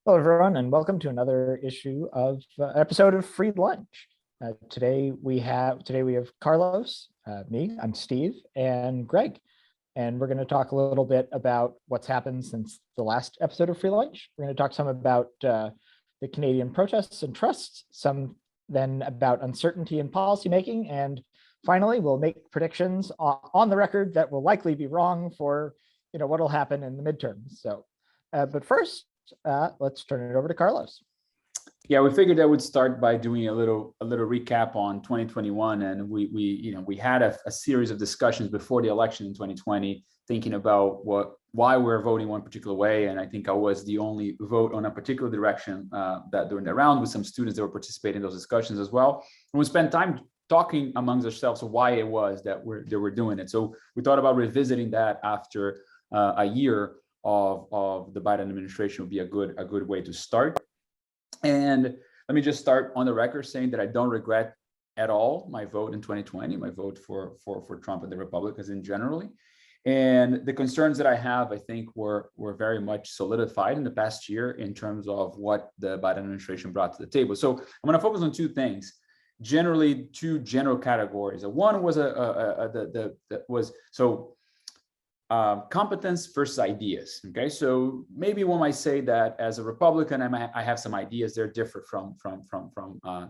Hello, everyone, and welcome to another issue of episode of Free Lunch. Today we have Carlos, me, I'm Steve, and Greg, and we're going to talk a little bit about what's happened since the last episode of Free Lunch. We're going to talk some about the Canadian protests and trusts, some then about uncertainty in policymaking, and finally, we'll make predictions on the record that will likely be wrong for what will happen in the midterms. But first. Let's turn it over to Carlos. Yeah, we figured I would start by doing a little recap on 2021, and we had a series of discussions before the election in 2020, thinking about why we're voting one particular way, and I think I was the only vote on a particular direction that during the round, with some students that were participating in those discussions as well. And we spent time talking amongst ourselves why it was that we're doing it. So we thought about revisiting that after a year of the Biden administration would be a good way to start. And let me just start on the record saying that I don't regret at all my vote in 2020, my vote for Trump and the Republicans in generally. And the concerns that I have, I think, were very much solidified in the past year in terms of what the Biden administration brought to the table. So I'm going to focus on two things. Generally, two general categories. One was competence versus ideas. Okay, so maybe one might say that as a Republican, I have some ideas that are different from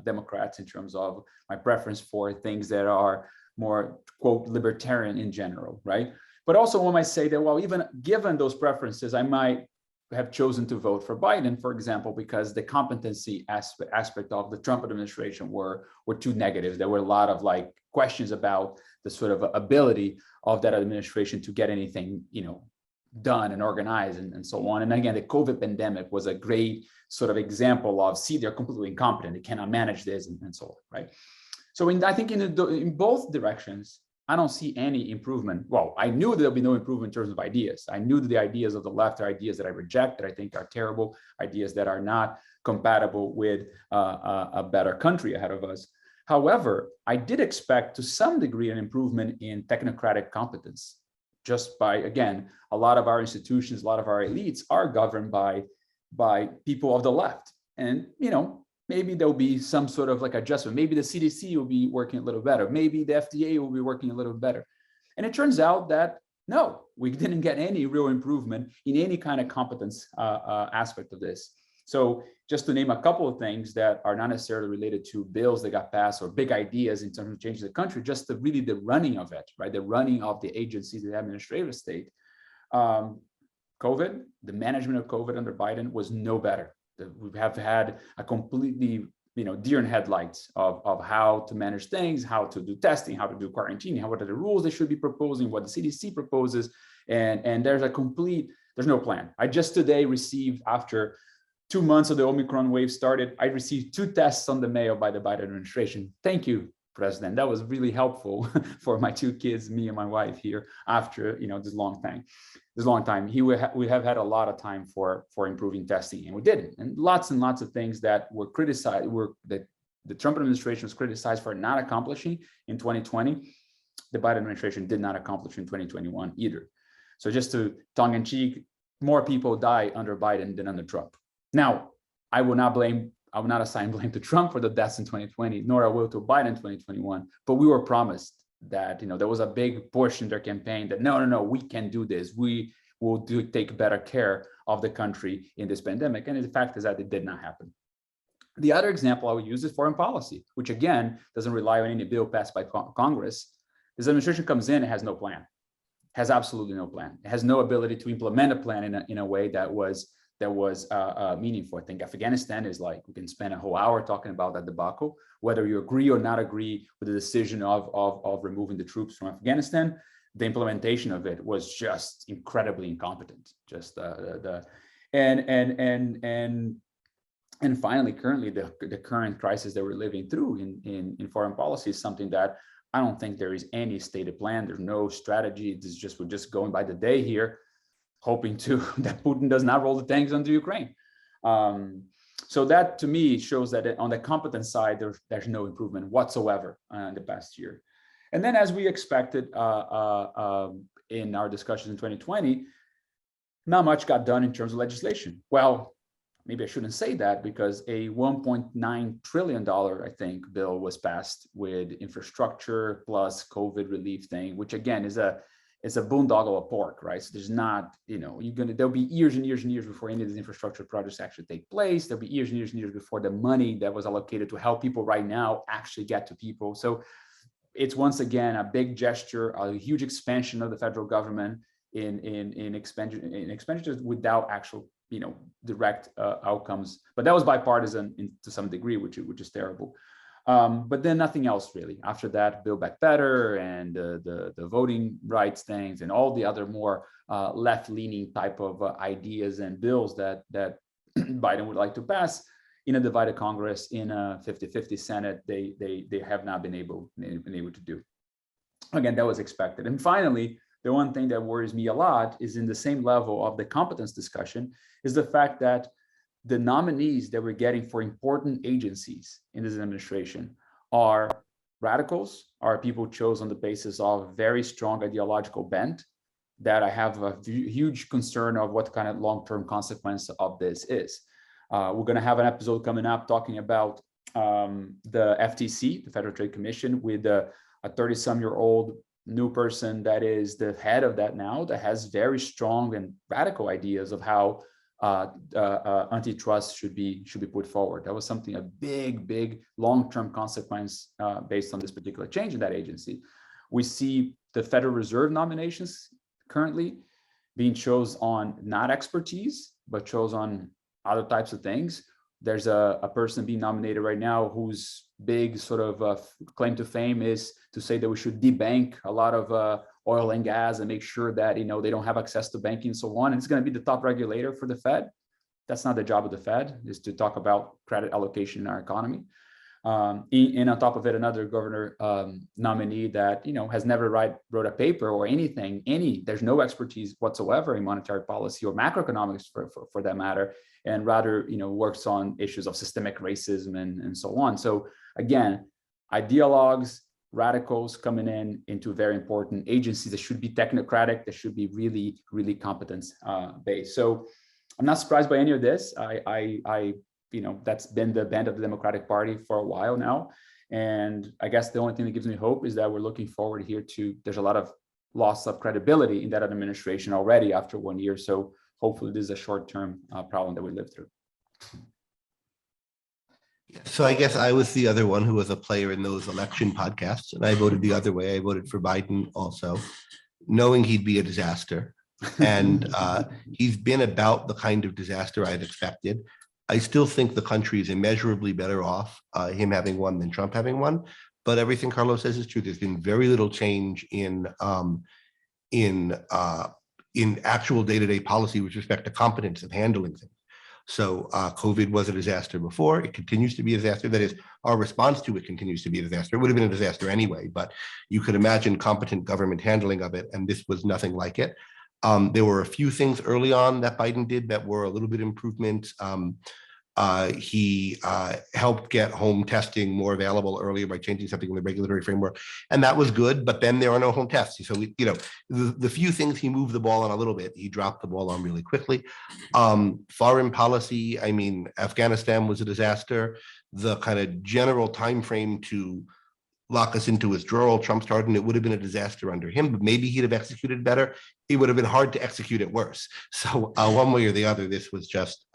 Democrats in terms of my preference for things that are more, quote, libertarian in general, right? But also one might say that, well, even given those preferences, I might have chosen to vote for Biden, for example, because the competency aspect of the Trump administration were too negative. There were a lot of questions about the sort of ability of that administration to get anything, done and organized and so on. And again, the COVID pandemic was a great sort of example of, see, they're completely incompetent. They cannot manage this and so on, right? So I think in both directions, I don't see any improvement. Well, I knew there'll be no improvement in terms of ideas. I knew that the ideas of the left are ideas that I reject, that I think are terrible, ideas that are not compatible with a better country ahead of us. However, I did expect to some degree an improvement in technocratic competence, just by, again, a lot of our institutions, a lot of our elites are governed by people of the left. And, maybe there'll be some sort of adjustment. Maybe the CDC will be working a little better. Maybe the FDA will be working a little better. And it turns out that no, we didn't get any real improvement in any kind of competence aspect of this. So just to name a couple of things that are not necessarily related to bills that got passed or big ideas in terms of changing the country, just the running of it, right? The running of the agencies, the administrative state. COVID, the management of COVID under Biden was no better. We have had a completely, deer in headlights of how to manage things, how to do testing, how to do quarantining, what are the rules they should be proposing, what the CDC proposes, and there's no plan. I just today received, after 2 months of the Omicron wave started, I received 2 tests on the mail by the Biden administration. Thank you, President. That was really helpful for my 2 kids, me and my wife here, after this long time. We have had a lot of time for improving testing, and we did it. And lots of things that were criticized, that the Trump administration was criticized for not accomplishing in 2020, the Biden administration did not accomplish in 2021 either. So just to tongue in cheek, more people die under Biden than under Trump. Now, I will not assign blame to Trump for the deaths in 2020, nor I will to Biden in 2021, but we were promised that, there was a big push in their campaign that no, we can do this. We will take better care of the country in this pandemic. And the fact is that it did not happen. The other example I would use is foreign policy, which again, doesn't rely on any bill passed by Congress. This administration comes in and has no plan, has absolutely no plan. It has no ability to implement a plan in a way that was meaningful. I think Afghanistan is we can spend a whole hour talking about that debacle, whether you agree or not agree with the decision of removing the troops from Afghanistan. The implementation of it was just incredibly incompetent. And finally, currently, the current crisis that we're living through in foreign policy is something that I don't think there is any stated plan. There's no strategy. We're just going by the day here, hoping that Putin does not roll the tanks onto Ukraine. So that, to me, shows that on the competence side, there's no improvement whatsoever in the past year. And then, as we expected in our discussions in 2020, not much got done in terms of legislation. Well, maybe I shouldn't say that, because a $1.9 trillion, I think, bill was passed with infrastructure plus COVID relief thing, which again is a boondoggle of pork, right? So there's not, there'll be years and years and years before any of these infrastructure projects actually take place. There'll be years and years and years before the money that was allocated to help people right now actually get to people. So it's once again a big gesture, a huge expansion of the federal government in expenditures without actual, direct outcomes. But that was bipartisan to some degree, which is terrible. But then nothing else really. After that, Build Back Better and the voting rights things and all the other more left-leaning type of ideas and bills that Biden would like to pass in a divided Congress, in a 50-50 Senate, they have not been able to do. Again, that was expected. And finally, the one thing that worries me a lot is in the same level of the competence discussion is the fact that the nominees that we're getting for important agencies in this administration are radicals, are people chosen on the basis of very strong ideological bent, that I have a huge concern of what kind of long-term consequence of this is. We're going to have an episode coming up talking about the FTC, the Federal Trade Commission, with a 30-some-year-old new person that is the head of that now, that has very strong and radical ideas of how antitrust should be put forward. That was something, a big long-term consequence based on this particular change in that agency. We see the Federal Reserve nominations currently being chose on not expertise, but chose on other types of things. There's a person being nominated right now whose big sort of claim to fame is to say that we should debank a lot of oil and gas and make sure that they don't have access to banking and so on. And it's going to be the top regulator for the Fed. That's not the job of the Fed, is to talk about credit allocation in our economy. And on top of it, another governor nominee that has never wrote a paper or anything. There's no expertise whatsoever in monetary policy or macroeconomics for that matter, and rather works on issues of systemic racism and so on. So again, ideologues, radicals coming into very important agencies that should be technocratic, that should be really competence based. So I'm not surprised by any of this. That's been the bent of the Democratic Party for a while now. And I guess the only thing that gives me hope is that we're looking forward here to, there's a lot of loss of credibility in that administration already after 1 year. So hopefully this is a short-term problem that we live through. So I guess I was the other one who was a player in those election podcasts, and I voted the other way. I voted for Biden also, knowing he'd be a disaster. And he's been about the kind of disaster I'd expected. I still think the country is immeasurably better off him having won than Trump having won. But everything Carlos says is true. There's been very little change in actual day-to-day policy with respect to competence of handling things. So COVID was a disaster before. It continues to be a disaster. That is, our response to it continues to be a disaster. It would have been a disaster anyway, but you could imagine competent government handling of it, and this was nothing like it. There were a few things early on that Biden did that were a little bit improvements. He helped get home testing more available earlier by changing something in the regulatory framework, and that was good. But then there are no home tests. So the few things he moved the ball on a little bit, he dropped the ball on really quickly. Foreign policy, I mean, Afghanistan was a disaster. The kind of general time frame to lock us into withdrawal, Trump started, and it would have been a disaster under him, but maybe he'd have executed better. It would have been hard to execute it worse. So one way or the other, this was just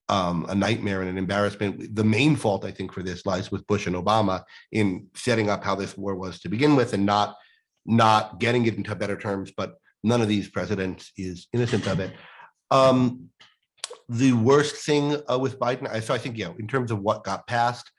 a nightmare and an embarrassment. The main fault, I think, for this lies with Bush and Obama in setting up how this war was to begin with and not getting it into better terms, but none of these presidents is innocent of it. The worst thing with Biden, so I think, in terms of what got passed,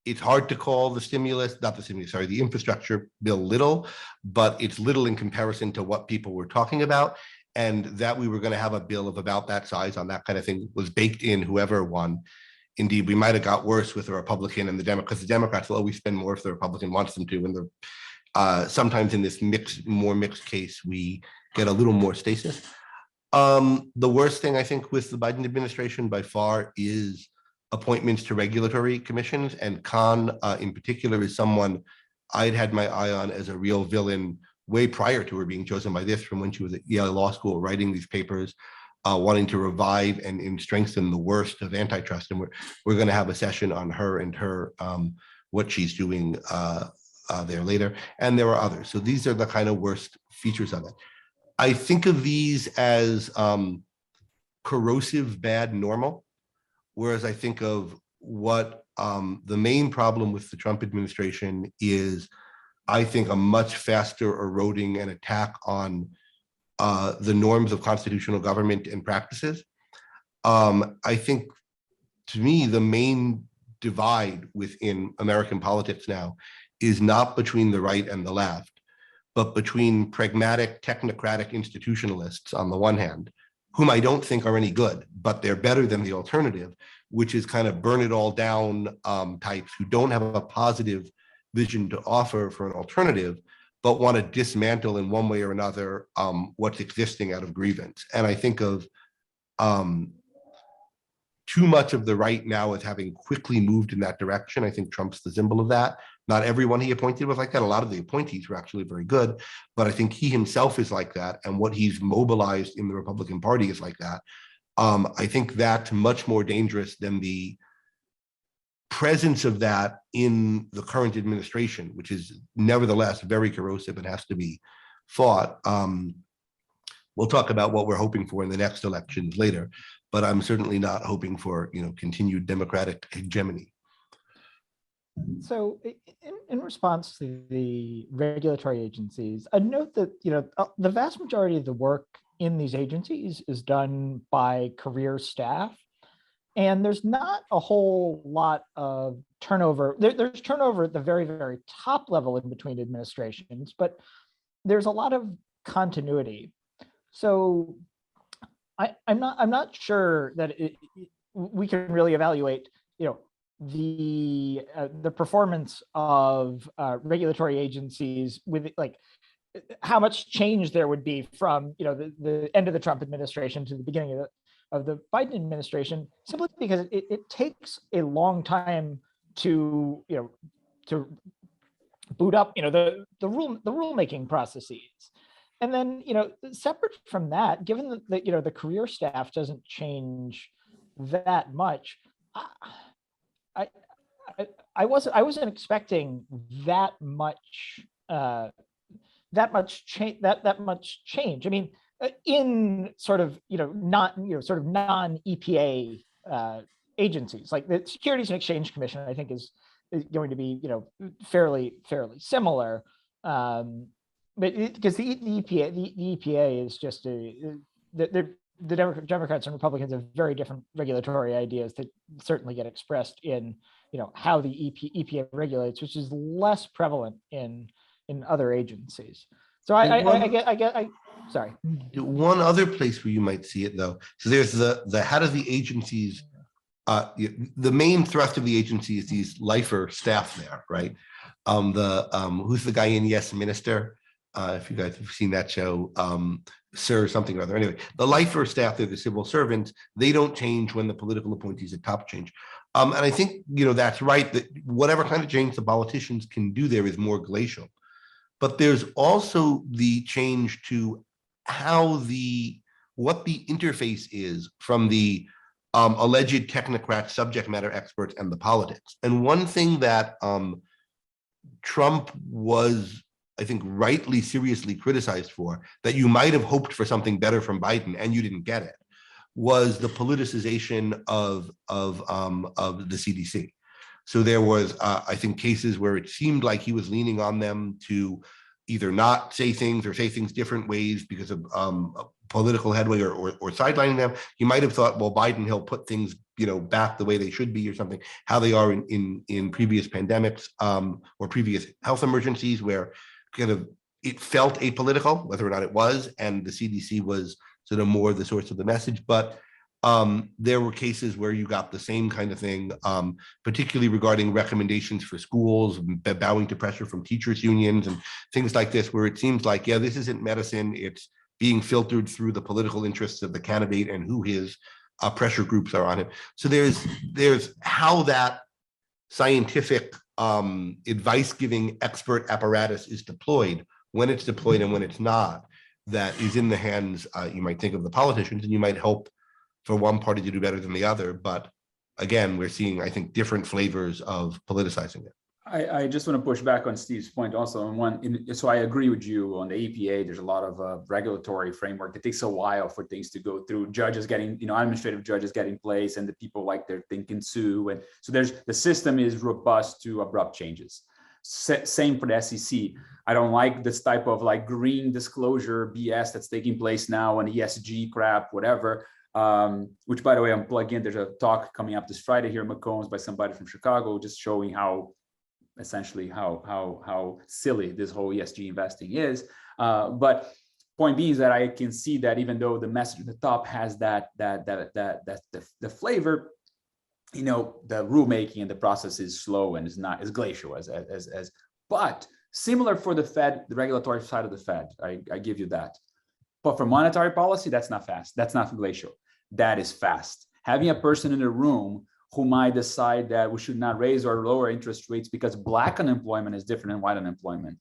it's hard to call the infrastructure bill little, but it's little in comparison to what people were talking about. And that we were going to have a bill of about that size on that kind of thing was baked in, whoever won. Indeed, we might have got worse with the Republican and the Democrat, because the Democrats will always spend more if the Republican wants them to. And sometimes in this more mixed case, we get a little more stasis. The worst thing, I think, with the Biden administration by far is appointments to regulatory commissions. And Khan, in particular, is someone I'd had my eye on as a real villain way prior to her being chosen by this, from when she was at Yale Law School writing these papers wanting to revive and strengthen the worst of antitrust. And we're going to have a session on her and her what she's doing there later. And there are others. So these are the kind of worst features of it. I think of these as corrosive bad normal, whereas I think of what the main problem with the Trump administration is, I think, a much faster eroding and attack on the norms of constitutional government and practices. I think, to me, the main divide within American politics now is not between the right and the left, but between pragmatic, technocratic institutionalists on the one hand, whom I don't think are any good, but they're better than the alternative, which is kind of burn it all down types who don't have a positive vision to offer for an alternative, but want to dismantle in one way or another what's existing out of grievance. And I think of too much of the right now as having quickly moved in that direction. I think Trump's the symbol of that. Not everyone he appointed was like that. A lot of the appointees were actually very good, but I think he himself is like that. And what he's mobilized in the Republican Party is like that. I think that's much more dangerous than the presence of that in the current administration, which is nevertheless very corrosive and has to be fought. We'll talk about what we're hoping for in the next elections later, but I'm certainly not hoping for, continued Democratic hegemony. So in response to the regulatory agencies, I note that, the vast majority of the work in these agencies is done by career staff. And there's not a whole lot of turnover. There's turnover at the very, very top level in between administrations, but there's a lot of continuity. So I'm not sure that we can really evaluate, the performance of regulatory agencies with how much change there would be from the end of the Trump administration to the beginning of the Biden administration, simply because it takes a long time to boot up the rulemaking processes. And then separate from that, given that the career staff doesn't change that much, I wasn't expecting that much change. I mean, in sort of non-EPA agencies, like the Securities and Exchange Commission, I think is going to be fairly similar. But because the EPA is just the Democrats and Republicans have very different regulatory ideas that certainly get expressed in how the EPA regulates, which is less prevalent in other agencies. So sorry. One other place where you might see it, though, so there's the how do the agencies, the main thrust of the agency is these lifer staff there, right? Who's the guy in Yes Minister? If you guys have seen that show, Sir something or other. Anyway, the lifer staff, they're the civil servants. They don't change when the political appointees at top change. And I think, that's right, that whatever kind of change the politicians can do there is more glacial. But there's also the change to what the interface is from the alleged technocrat subject matter experts and the politics. And one thing that Trump was, I think, rightly seriously criticized for, that you might have hoped for something better from Biden and you didn't get it, was the politicization of the CDC. So there was, I think, cases where it seemed like he was leaning on them to either not say things or say things different ways because of political headway or sidelining them. You might have thought, well, Biden, he'll put things, back the way they should be or something, how they are in previous pandemics or previous health emergencies where kind of it felt apolitical, whether or not it was, and the CDC was sort of more the source of the message. But there were cases where you got the same kind of thing, particularly regarding recommendations for schools, bowing to pressure from teachers' unions and things like this, where it seems like, yeah, this isn't medicine. It's being filtered through the political interests of the candidate and who his pressure groups are on him. So there's how that scientific advice-giving expert apparatus is deployed, when it's deployed and when it's not, that is in the hands, you might think of the politicians, and you might hope for one party to do better than the other. But again, we're seeing, I think, different flavors of politicizing it. I just want to push back on Steve's point also on one. So I agree with you on the APA. There's a lot of regulatory framework. It takes a while for things to go through. Judges getting, administrative judges getting placed, and the people like they're thinking sue. And so the system is robust to abrupt changes. Same for the SEC. I don't like this type of like green disclosure BS that's taking place now, and ESG crap, whatever. Which, by the way, I'm plugging in. There's a talk coming up this Friday here in McCombs by somebody from Chicago, just showing how essentially how silly this whole ESG investing is. But point being is that I can see that even though the message at the top has the flavor, the rulemaking and the process is slow and is not as glacial but similar for the Fed, the regulatory side of the Fed, I give you that. But for monetary policy, that's not fast. That's not glacial. That is fast. Having a person in the room who might decide that we should not raise or lower interest rates because Black unemployment is different than white unemployment,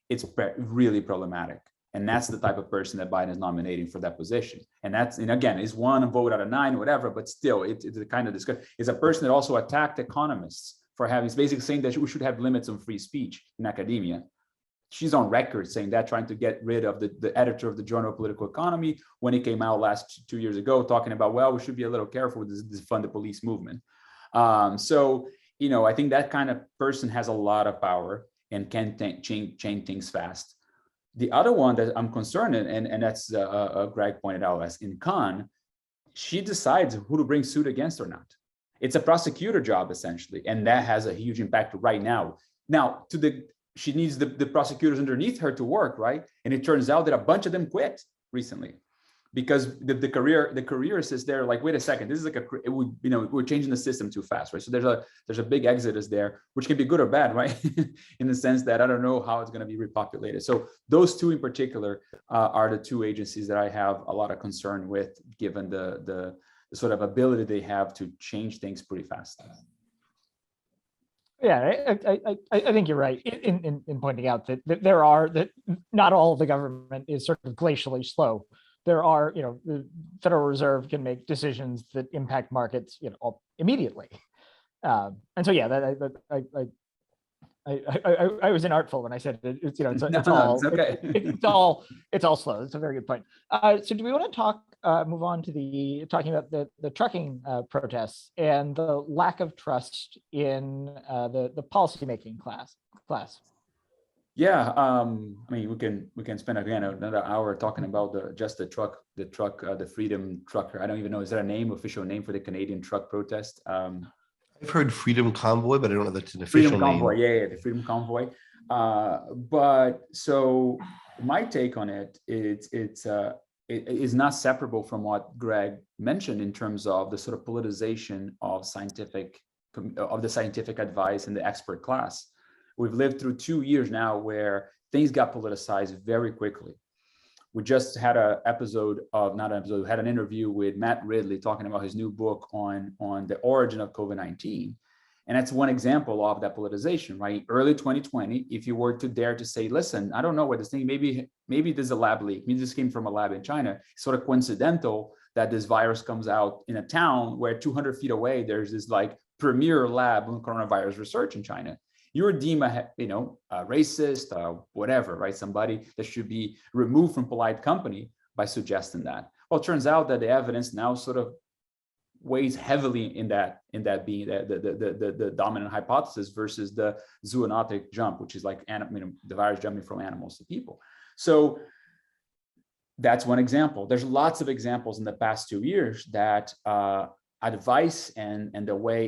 it's really problematic. And that's the type of person that Biden is nominating for that position. And again, is one vote out of 9, whatever, but still, it's the kind of discussion. It's a person that also attacked economists for having, it's basically saying that we should have limits on free speech in academia. She's on record saying that, trying to get rid of the editor of the Journal of Political Economy when it came out 2 years ago, talking about, well, we should be a little careful with this fund the police movement. So, I think that kind of person has a lot of power and can change things fast. The other one that I'm concerned in, and that's Greg pointed out, as in Khan, she decides who to bring suit against or not. It's a prosecutor job, essentially, and that has a huge impact right now. Now, she needs the prosecutors underneath her to work, right? And it turns out that a bunch of them quit recently because the careerists is there like, wait a second, this is like we're changing the system too fast, right? So there's a big exodus there, which can be good or bad, right? In the sense that I don't know how it's going to be repopulated. So those two in particular are the two agencies that I have a lot of concern with, given the sort of ability they have to change things pretty fast. Yeah, I think you're right in pointing out that not all of the government is sort of glacially slow. There are, the Federal Reserve can make decisions that impact markets, immediately. And so, yeah, I was inartful when I said it's okay. it's all slow. It's a very good point. So do we want to move on to talking about the trucking protests and the lack of trust in the policymaking class? Yeah, we can spend again another hour talking about the Freedom Trucker. I don't even know, is there a official name for the Canadian truck protest? I've heard Freedom Convoy, but I don't know that's an official Freedom Convoy, name. yeah, the Freedom Convoy. But so my take on it is not separable from what Greg mentioned in terms of the sort of politicization of the scientific advice and the expert class. We've lived through 2 years now where things got politicized very quickly. We just had had an interview with Matt Ridley talking about his new book on the origin of COVID-19. And that's one example of that politicization, right? Early 2020, if you were to dare to say, listen, I don't know what this thing, maybe there's a lab leak. Maybe this came from a lab in China. It's sort of coincidental that this virus comes out in a town where 200 feet away, there's this like premier lab on coronavirus research in China. You're deemed a racist, whatever, right? Somebody that should be removed from polite company by suggesting that. Well, it turns out that the evidence now sort of weighs heavily in that being the dominant hypothesis versus the zoonotic jump, which is like the virus jumping from animals to people. So that's one example. There's lots of examples in the past 2 years that advice and the way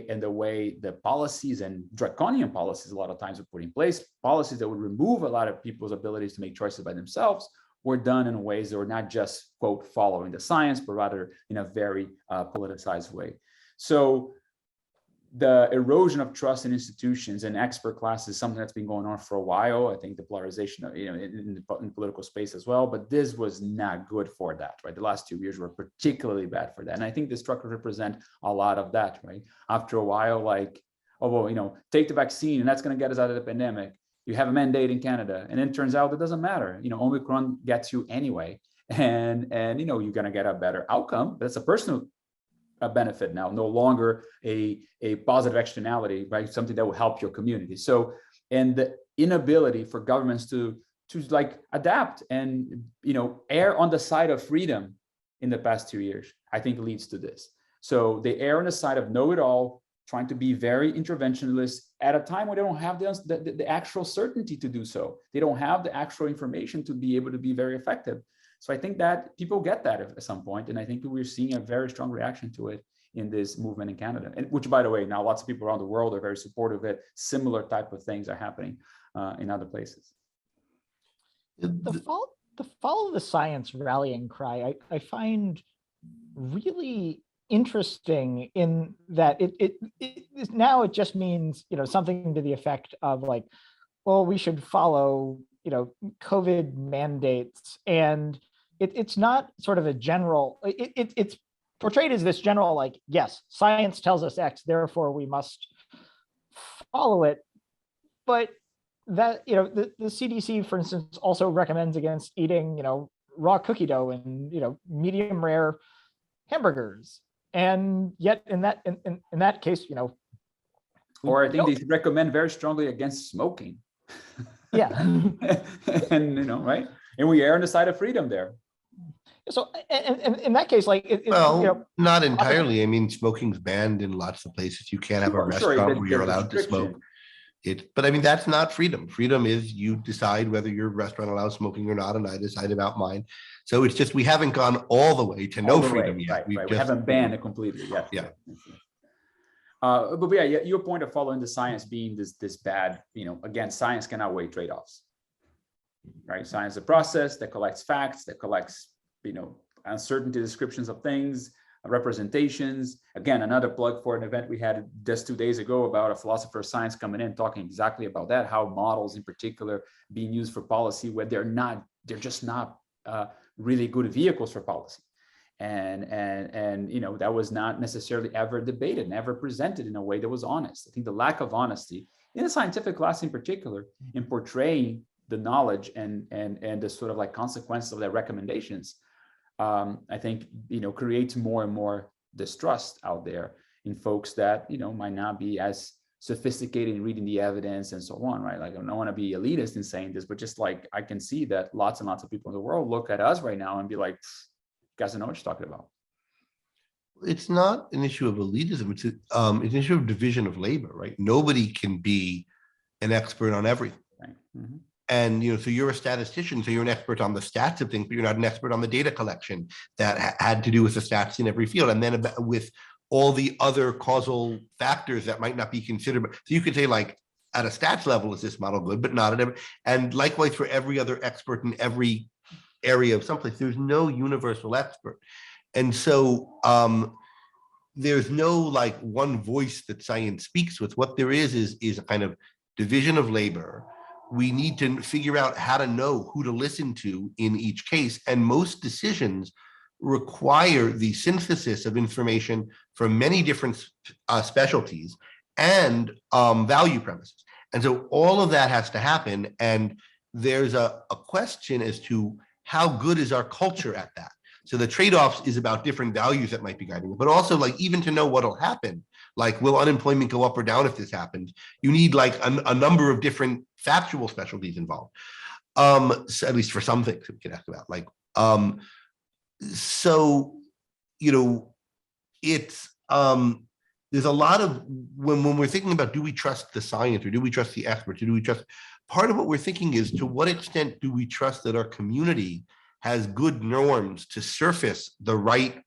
the policies and draconian policies a lot of times were put in place, policies that would remove a lot of people's abilities to make choices by themselves, were done in ways that were not just, quote, following the science, but rather in a very politicized way. So the erosion of trust in institutions and expert classes is something that's been going on for a while. I think the polarization of, in the political space as well, but this was not good for that, right? The last 2 years were particularly bad for that. And I think this truck represent a lot of that, right? After a while, like, take the vaccine and that's going to get us out of the pandemic. You have a mandate in Canada. And then it turns out that doesn't matter. Omicron gets you anyway. and you're going to get a better outcome. That's a personal benefit now, no longer a positive externality, right? Something that will help your community. So, and the inability for governments to like adapt and err on the side of freedom in the past 2 years, I think leads to this. So they err on the side of know-it-all, trying to be very interventionist at a time when they don't have the actual certainty to do so. They don't have the actual information to be able to be very effective. So I think that people get that at some point, and I think we're seeing a very strong reaction to it in this movement in Canada, and which, by the way, now lots of people around the world are very supportive of it. Similar type of things are happening in other places. The follow the science rallying cry, I find really interesting in that it now it just means something to the effect of like, well, we should follow COVID mandates, and it's not sort of a general, it's portrayed as this general, like, yes, science tells us X, therefore we must follow it. But that, the CDC, for instance, also recommends against eating, raw cookie dough and, medium rare hamburgers. And yet in that case, or I think they recommend very strongly against smoking. Yeah. And right, and we err on the side of freedom there. So and in that case, like not entirely. I mean, smoking's banned in lots of places. You can't have a restaurant where you're allowed to smoke. But I mean, that's not freedom. Freedom is you decide whether your restaurant allows smoking or not, and I decide about mine. So it's just we haven't gone all the way to no freedom yet. Right. We haven't banned it completely yet. Yeah. But yeah, your point of following the science being this bad, again, science can outweigh trade-offs, right? Science is a process that collects facts, that collects, uncertainty descriptions of things, representations. Again, another plug for an event we had just 2 days ago about a philosopher of science coming in, talking exactly about that, how models in particular being used for policy, where they're just not really good vehicles for policy. And that was not necessarily ever debated, never presented in a way that was honest. I think the lack of honesty in a scientific class in particular, in portraying the knowledge and the sort of like consequences of their recommendations, I think, creates more and more distrust out there in folks that, might not be as sophisticated in reading the evidence and so on, right? Like, I don't want to be elitist in saying this, but just like, I can see that lots and lots of people in the world look at us right now and be like, you guys don't know what you're talking about. It's not an issue of elitism. It's an issue of division of labor, right? Nobody can be an expert on everything. Right. Mm-hmm. And, so you're a statistician, so you're an expert on the stats of things, but you're not an expert on the data collection that had to do with the stats in every field. And then with all the other causal factors that might not be considered. So you could say, like, at a stats level, is this model good, but not at every, and likewise for every other expert in every area of someplace, there's no universal expert. And so there's no like one voice that science speaks with. What there is a kind of division of labor. We need to figure out how to know who to listen to in each case. And most decisions require the synthesis of information from many different specialties and value premises. And so all of that has to happen. And there's a question as to how good is our culture at that. So the trade-offs is about different values that might be guiding it, but also like even to know what'll happen, like will unemployment go up or down if this happens? You need like a number of different factual specialties involved. So at least for some things we can ask about, like, so, it's, there's a lot of, when we're thinking about, do we trust the science or do we trust the experts or do we trust, part of what we're thinking is to what extent do we trust that our community has good norms to surface the right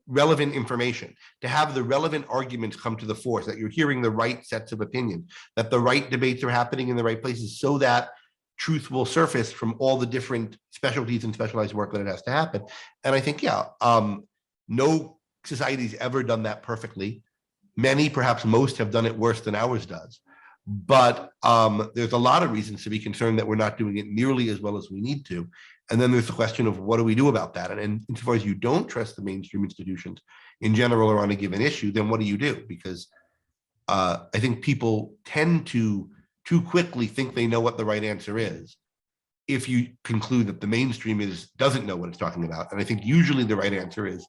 relevant information, to have the relevant arguments come to the fore, so that you're hearing the right sets of opinions, that the right debates are happening in the right places, so that truth will surface from all the different specialties and specialized work that it has to happen. And I think, no society's ever done that perfectly. Many, perhaps most, have done it worse than ours does. But there's a lot of reasons to be concerned that we're not doing it nearly as well as we need to. And then there's the question of what do we do about that? And insofar as you don't trust the mainstream institutions in general or on a given issue, then what do you do? Because I think people tend to too quickly think they know what the right answer is. if you conclude that the mainstream doesn't know what it's talking about. And I think usually the right answer is,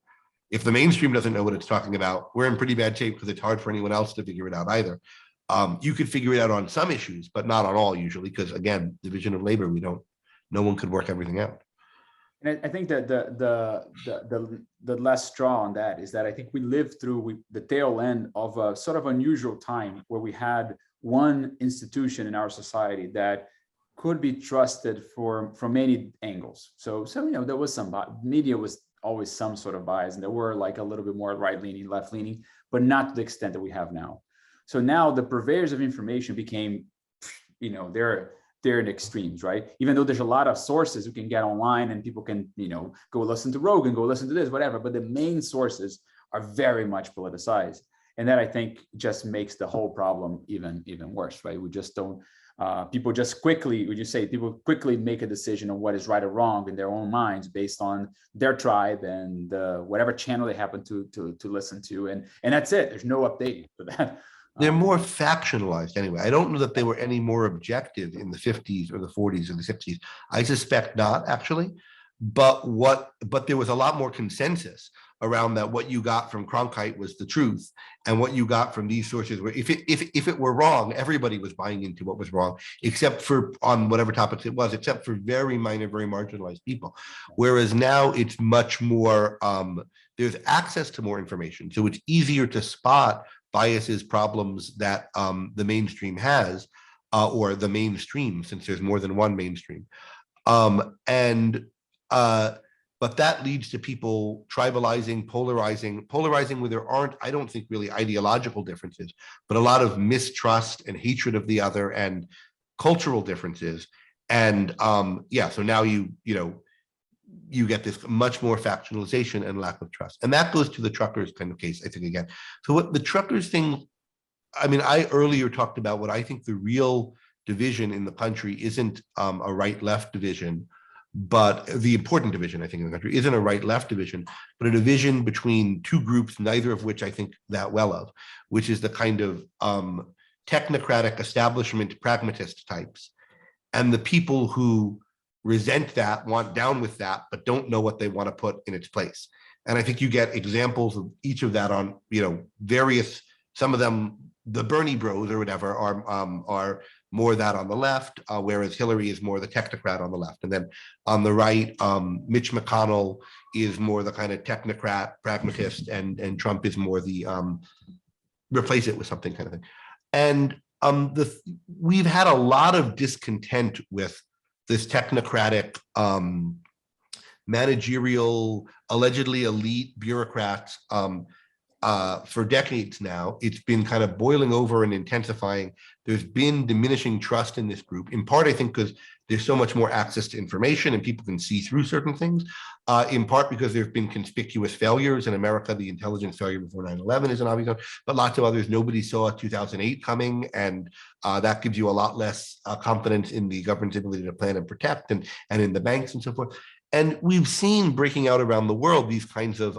if the mainstream doesn't know what it's talking about, we're in pretty bad shape because it's hard for anyone else to figure it out either. You could figure it out on some issues, but not on all usually, because again, division of labor, no one could work everything out. And I think that the last straw on that is that I think we lived through the tail end of a sort of unusual time where we had one institution in our society that could be trusted from many angles. So there was some media was always some sort of bias, and there were like a little bit more right-leaning, left-leaning, but not to the extent that we have now. So now the purveyors of information became, they're in extremes, right? Even though there's a lot of sources you can get online and people can, go listen to Rogan, go listen to this, whatever, but the main sources are very much politicized. And that I think just makes the whole problem even worse, right? We just don't, people quickly make a decision on what is right or wrong in their own minds based on their tribe and whatever channel they happen to listen to. And that's it. There's no update for that. They're more factionalized anyway. I don't know that they were any more objective in the 50s or the 40s or the 60s. I suspect not, actually. But there was a lot more consensus around that what you got from Cronkite was the truth, and what you got from these sources were, if it were wrong, everybody was buying into what was wrong, except for on whatever topics it was, except for very minor, very marginalized people. Whereas now it's much more, there's access to more information, so it's easier to spot biases, problems that the mainstream has, or the mainstream, since there's more than one mainstream. But that leads to people tribalizing, polarizing where there aren't, I don't think, really ideological differences, but a lot of mistrust and hatred of the other and cultural differences. And so now you get this much more factionalization and lack of trust. And that goes to the truckers kind of case, I think, again. So what the truckers thing, I mean, I earlier talked about what I think the real division in the country isn't a right-left division, but the important division, I think, in the country isn't a right-left division, but a division between two groups, neither of which I think that well of, which is the kind of technocratic establishment pragmatist types, and the people who resent that, want down with that, but don't know what they want to put in its place. And I think you get examples of each of that on, various, some of them, the Bernie bros or whatever, are more that on the left, whereas Hillary is more the technocrat on the left. And then on the right, Mitch McConnell is more the kind of technocrat, pragmatist, and Trump is more the replace it with something kind of thing. And we've had a lot of discontent with this technocratic, managerial, allegedly elite bureaucrats for decades now. It's been kind of boiling over and intensifying. There's been diminishing trust in this group, in part, I think, because there's so much more access to information and people can see through certain things, in part because there's been conspicuous failures in America. The intelligence failure before 9/11 is an obvious one, but lots of others. Nobody saw 2008 coming, and that gives you a lot less confidence in the government's ability to plan and protect, and in the banks and so forth. And we've seen breaking out around the world these kinds of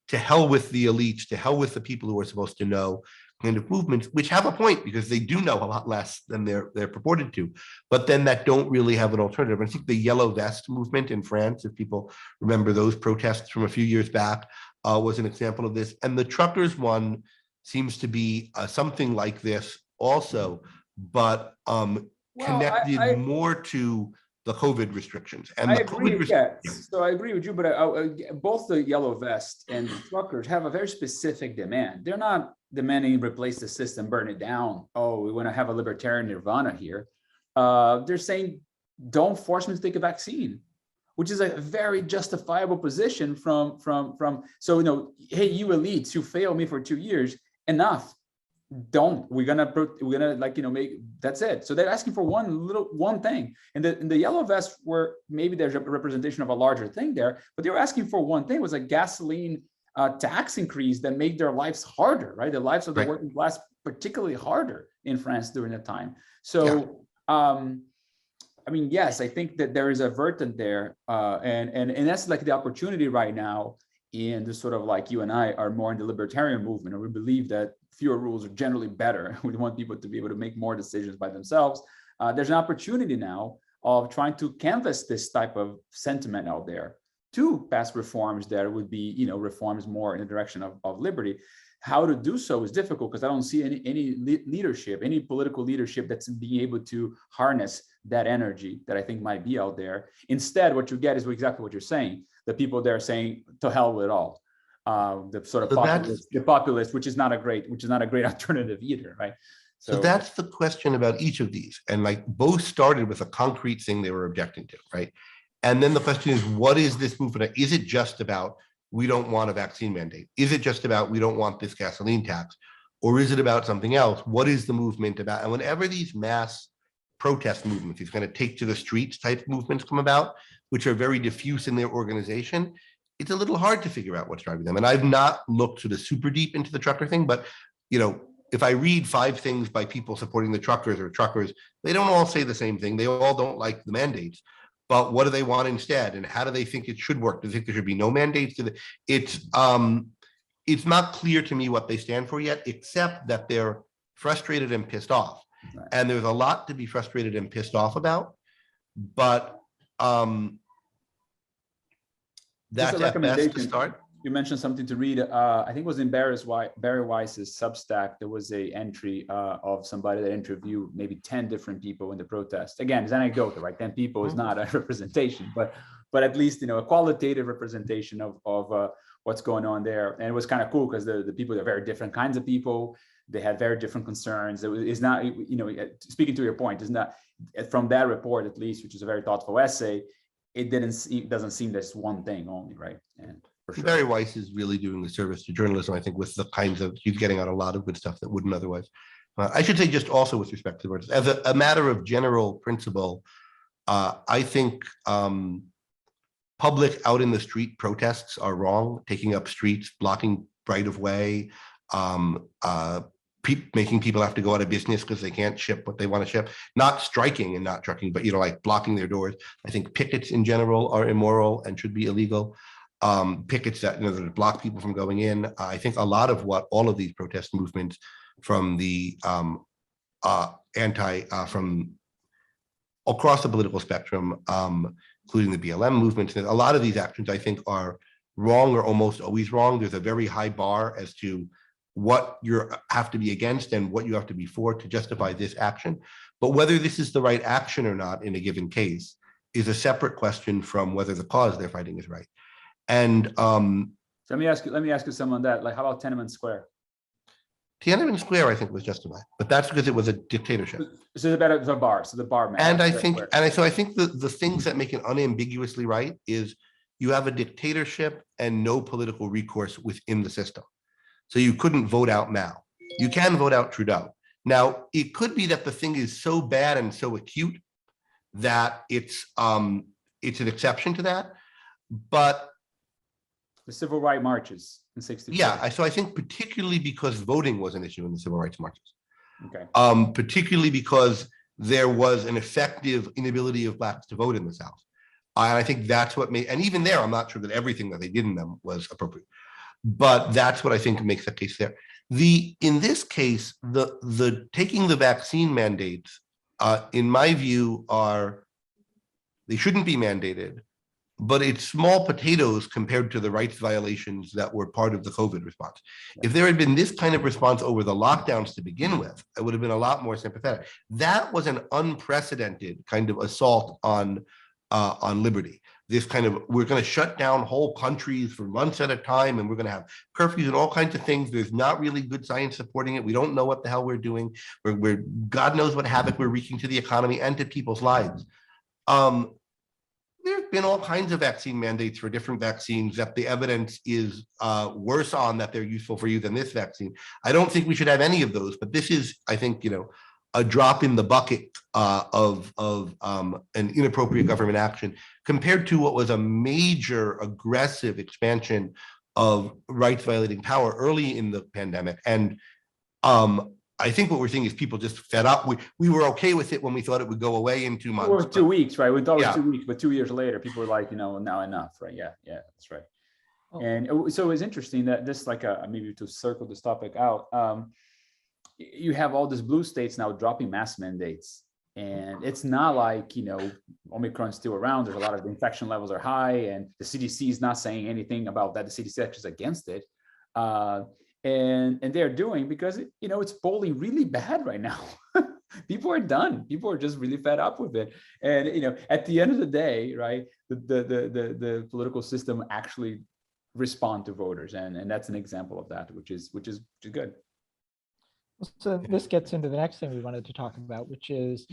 to hell with the elites, to hell with the people who are supposed to know kind of movements, which have a point because they do know a lot less than they're purported to, but then that don't really have an alternative. I think the Yellow Vest movement in France, if people remember those protests from a few years back, was an example of this. And the truckers one seems to be something like this also, but connected more to the COVID restrictions. And so I agree with you, but both the Yellow Vest and the truckers have a very specific demand. They're not demanding replace the system, burn it down. Oh, we want to have a libertarian nirvana here. They're saying, don't force me to take a vaccine, which is a very justifiable position from. So, hey, you elites, you failed me for 2 years, enough. We're gonna make, that's it. So they're asking for one thing. And in the Yellow Vest, where maybe there's a representation of a larger thing there, but they were asking for one thing, was a gasoline tax increase that made their lives harder, right? The lives of the working class particularly harder in France during that time. So yes, I think that there is a vertent there, and that's like the opportunity right now. In this sort of, like, you and I are more in the libertarian movement, and we believe that fewer rules are generally better. We want people to be able to make more decisions by themselves. There's an opportunity now of trying to canvass this type of sentiment out there to pass reforms that would be, you know, reforms more in the direction of liberty. How to do so is difficult because I don't see any leadership, any political leadership that's being able to harness that energy that I think might be out there. Instead, what you get is exactly what you're saying. The people there saying, to hell with it all. The sort of populist, which is not a great alternative either, right? So that's the question about each of these. And like both started with a concrete thing they were objecting to, right? And then the question is, what is this movement? Is it just about, we don't want a vaccine mandate? Is it just about, we don't want this gasoline tax? Or is it about something else? What is the movement about? And whenever these mass protest movements, these kind of take to the streets type movements come about, which are very diffuse in their organization, it's a little hard to figure out what's driving them. And I've not looked sort of super deep into the trucker thing, but, you know, if I read 5 things by people supporting the truckers or truckers, they don't all say the same thing. They all don't like the mandates. But what do they want instead? And how do they think it should work? Do they think there should be no mandates? It's not clear to me what they stand for yet, except that they're frustrated and pissed off. Right. And there's a lot to be frustrated and pissed off about. But that's at best to start. You mentioned something to read. I think it was in Barry Weiss's Substack. There was a entry of somebody that interviewed maybe 10 different people in the protest. Again, it's anecdotal, right? 10 people is not a representation, but at least, you know, a qualitative representation of what's going on there. And it was kind of cool because the people are very different kinds of people. They had very different concerns. It's not, you know, speaking to your point, it's not from that report at least, which is a very thoughtful essay. It doesn't seem that's one thing only, right? And sure. Barry Weiss is really doing a service to journalism, I think, with the kinds of, he's getting out a lot of good stuff that wouldn't otherwise. I should say just also with respect to the words, as a matter of general principle, I think public out in the street protests are wrong, taking up streets, blocking right of way, making people have to go out of business because they can't ship what they want to ship, not striking and not trucking, but, you know, like blocking their doors. I think pickets in general are immoral and should be illegal. Pickets that, you know, that block people from going in. I think a lot of what all of these protest movements from the from across the political spectrum, including the BLM movement, a lot of these actions I think are wrong or almost always wrong. There's a very high bar as to what you have to be against and what you have to be for to justify this action. But whether this is the right action or not in a given case is a separate question from whether the cause they're fighting is right. And so let me ask you something on that. Like, how about Tiananmen Square? Tiananmen Square, I think, was justified, but that's because it was a dictatorship. So it's about the bar. So the bar man. And I think the things that make it unambiguously right is you have a dictatorship and no political recourse within the system. So you couldn't vote out Mao. You can vote out Trudeau. Now, it could be that the thing is so bad and so acute that it's an exception to that, but the civil rights marches in 1964. Yeah, so I think particularly because voting was an issue in the civil rights marches. Okay. Particularly because there was an effective inability of Blacks to vote in the South. And I think that's what made, and even there, I'm not sure that everything that they did in them was appropriate. But that's what I think makes the case there. In this case, the taking the vaccine mandates, in my view, they shouldn't be mandated, but it's small potatoes compared to the rights violations that were part of the COVID response. If there had been this kind of response over the lockdowns to begin with, I would have been a lot more sympathetic. That was an unprecedented kind of assault on liberty. This kind of, we're going to shut down whole countries for months at a time, and we're going to have curfews and all kinds of things. There's not really good science supporting it. We don't know what the hell we're doing. We're God knows what havoc we're wreaking to the economy and to people's lives. There have been all kinds of vaccine mandates for different vaccines that the evidence is worse on that they're useful for you than this vaccine. I don't think we should have any of those, but this is, I think, a drop in the bucket of an inappropriate government action compared to what was a major aggressive expansion of rights violating power early in the pandemic. And I think what we're seeing is people just fed up. We were okay with it when we thought it would go away in 2 months. Or 2 weeks, right? We thought it was 2 weeks, but 2 years later, people were like, now enough, right? Yeah, that's right. Oh. And so it's interesting that this, like, maybe to circle this topic out, you have all these blue states now dropping mask mandates. And it's not like, Omicron's still around. There's a lot of the infection levels are high, and the CDC is not saying anything about that. The CDC actually is against it. And they're doing because, it's polling really bad right now. People are done. People are just really fed up with it. And, at the end of the day, right, the political system actually respond to voters. And that's an example of that, which is good. So this gets into the next thing we wanted to talk about, which is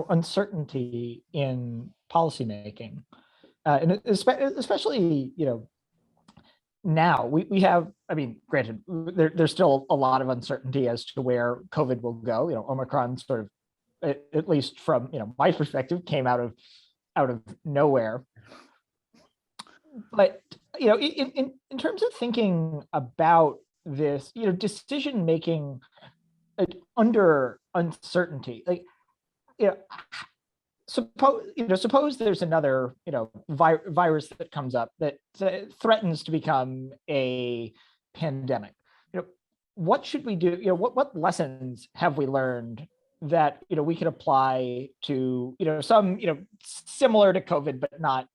uncertainty in policymaking, and especially now we have. I mean, granted, there's still a lot of uncertainty as to where COVID will go. Omicron sort of, at least from my perspective, came out of nowhere. But in terms of thinking about this, decision making under uncertainty, suppose there's another virus that comes up that threatens to become a pandemic. What should we do? What lessons have we learned that we could apply to some similar to COVID, but not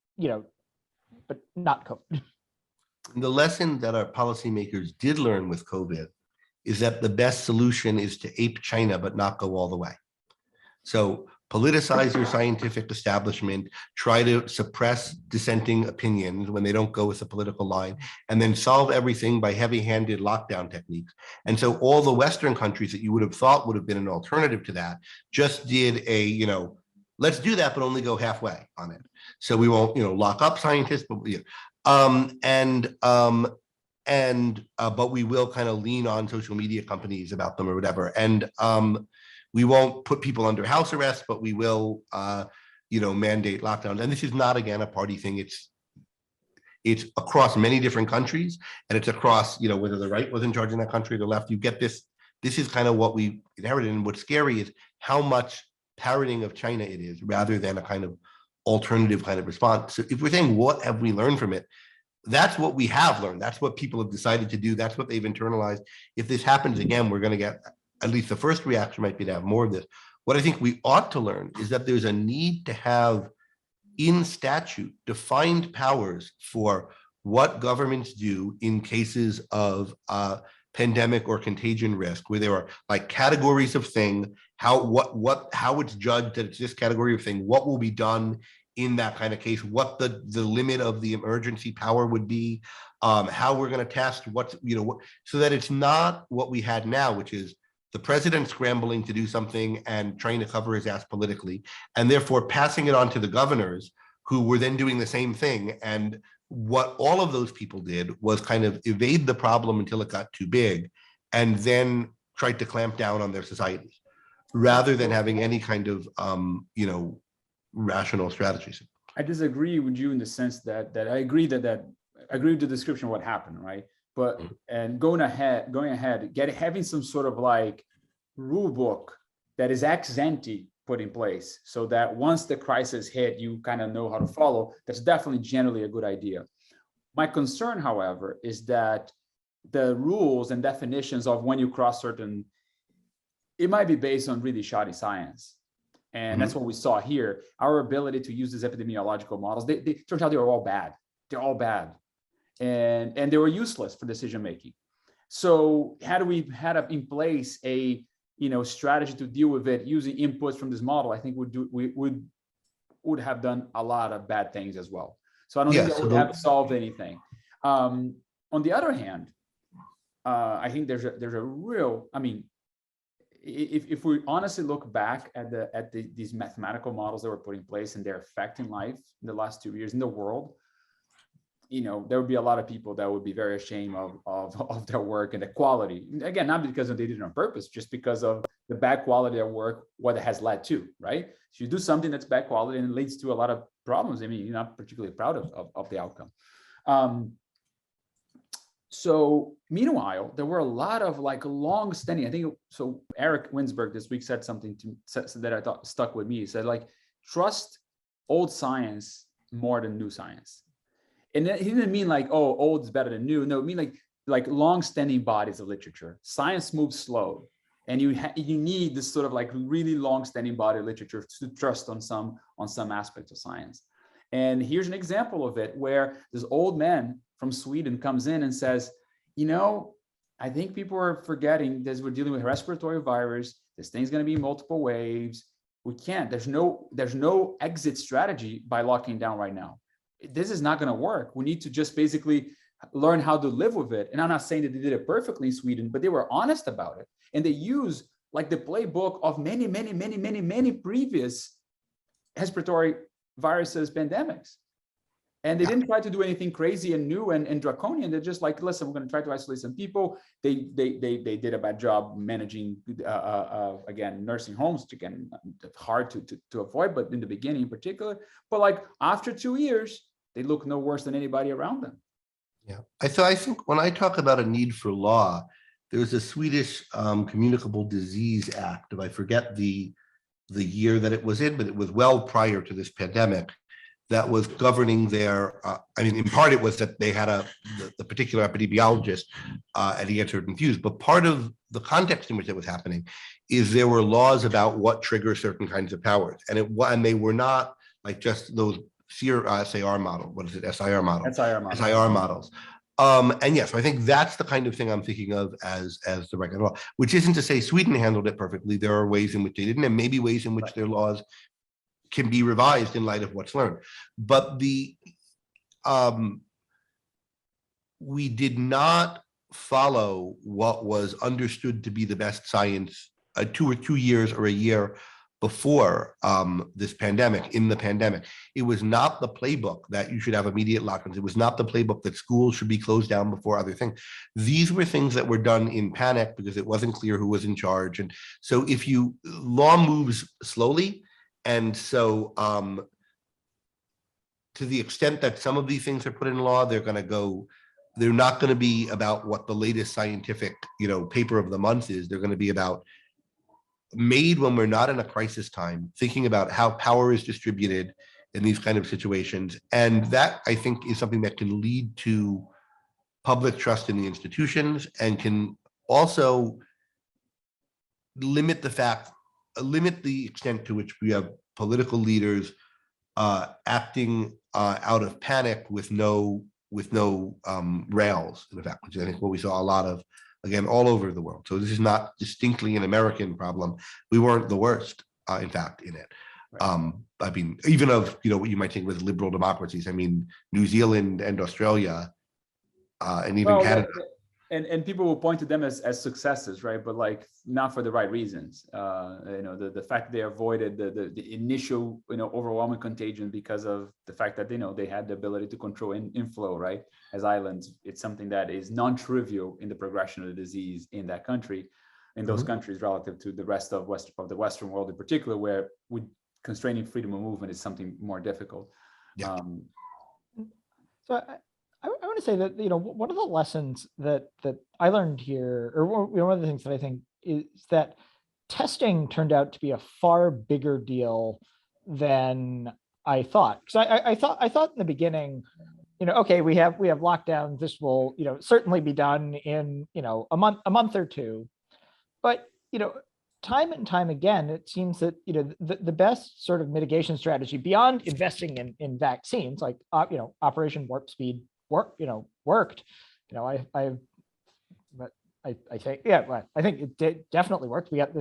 COVID? The lesson that our policymakers did learn with COVID is that the best solution is to ape China, but not go all the way. So politicize your scientific establishment, try to suppress dissenting opinions when they don't go with the political line, and then solve everything by heavy-handed lockdown techniques. And so all the Western countries that you would have thought would have been an alternative to that just did a, let's do that, but only go halfway on it. So we won't, lock up scientists, but but we will kind of lean on social media companies about them or whatever. And we won't put people under house arrest, but we will, mandate lockdowns. And this is not, again, a party thing. It's across many different countries, and it's across, whether the right was in charge in that country or the left. You get this. This is kind of what we inherited. And what's scary is how much parroting of China it is, rather than a kind of alternative kind of response. So if we're saying what have we learned from it, that's what we have learned. That's what people have decided to do. That's what they've internalized. If this happens again, we're going to get, at least the first reaction might be to have more of this. What I think we ought to learn is that there's a need to have in statute defined powers for what governments do in cases of pandemic or contagion risk, where there are like categories of thing, how it's judged that it's this category of thing, what will be done in that kind of case, what the limit of the emergency power would be, how we're going to test so that it's not what we had now, which is the president scrambling to do something and trying to cover his ass politically, and therefore passing it on to the governors, who were then doing the same thing. And what all of those people did was kind of evade the problem until it got too big, and then tried to clamp down on their societies, rather than having any kind of rational strategies. I disagree with you in the sense that I agree that I agree with the description of what happened, right? But and going ahead, having some sort of like rule book that is ex ante put in place, so that once the crisis hit, you kind of know how to follow. That's definitely generally a good idea. My concern, however, is that the rules and definitions of when you cross certain, it might be based on really shoddy science. And that's what we saw here. Our ability to use these epidemiological models, they turns out they were all bad. They're all bad. And they were useless for decision making. So had we had in place a strategy to deal with it using inputs from this model, I think we would have done a lot of bad things as well. So I don't think that would have solved anything. On the other hand, I think there's a real, if we honestly look back at these mathematical models that were put in place and their effect in life in the last 2 years in the world, there would be a lot of people that would be very ashamed of their work and the quality. Again, not because they did it on purpose, just because of the bad quality of work, what it has led to, right? So you do something that's bad quality and it leads to a lot of problems. You're not particularly proud of the outcome. So meanwhile, there were a lot of like long standing, I think, so Eric Winsberg this week said something that I thought stuck with me. He said, like, trust old science more than new science. And he didn't mean like, oh, old is better than new. No, it mean like long standing bodies of literature. Science moves slow. And you need this sort of like really long-standing body of literature to trust on some aspects of science. And here's an example of it where this old man from Sweden comes in and says, I think people are forgetting that we're dealing with a respiratory virus. This thing's going to be multiple waves. We can't. There's no exit strategy by locking down right now. This is not going to work. We need to just basically learn how to live with it. And I'm not saying that they did it perfectly in Sweden, but they were honest about it. And they use like the playbook of many previous respiratory viruses, pandemics. And they didn't try to do anything crazy and new and draconian. They're just like, listen, we're going to try to isolate some people. They did a bad job managing, again, nursing homes, which again, hard to avoid, but in the beginning in particular. But like after 2 years, they look no worse than anybody around them. Yeah. So I think when I talk about a need for law, there's a Swedish Communicable Disease Act, if I forget the year that it was in, but it was well prior to this pandemic, that was governing their, in part it was that they had the particular epidemiologist and he answered confused, but part of the context in which it was happening is there were laws about what triggers certain kinds of powers. And they were not like just those SIR model, what is it, SIR model? SIR models. And yes, I think that's the kind of thing I'm thinking of as the right kind of law, which isn't to say Sweden handled it perfectly. There are ways in which they didn't, and maybe ways in which their laws can be revised in light of what's learned. But we did not follow what was understood to be the best science 2 years or a year before this pandemic, in the pandemic. It was not the playbook that you should have immediate lockdowns. It was not the playbook that schools should be closed down before other things. These were things that were done in panic because it wasn't clear who was in charge. And so law moves slowly. And so to the extent that some of these things are put in law, they're not going to be about what the latest scientific, paper of the month is. They're going to be about made when we're not in a crisis time, thinking about how power is distributed in these kind of situations. And that, I think, is something that can lead to public trust in the institutions and can also limit the extent to which we have political leaders acting out of panic with no rails, in effect, which I think what we saw a lot of, again, all over the world. So this is not distinctly an American problem. We weren't the worst, in fact, in it. Right. Even of, what you might think was liberal democracies. New Zealand and Australia and even Canada. And people will point to them as successes, right? But like not for the right reasons. The fact they avoided the initial, overwhelming contagion because of the fact that, they had the ability to control inflow, right? As islands, it's something that is non-trivial in the progression of the disease in that country, in those countries relative to the rest of the Western world in particular, where constraining freedom of movement is something more difficult. Yeah. I want to say that, one of the lessons that I learned here, or one of the things that I think is that testing turned out to be a far bigger deal than I thought. Because I thought in the beginning, okay, we have lockdowns. This will, certainly be done in, a month or two. But, time and time again, it seems that, the best sort of mitigation strategy beyond investing in vaccines, like, Operation Warp Speed worked. I think, I think it definitely worked. We got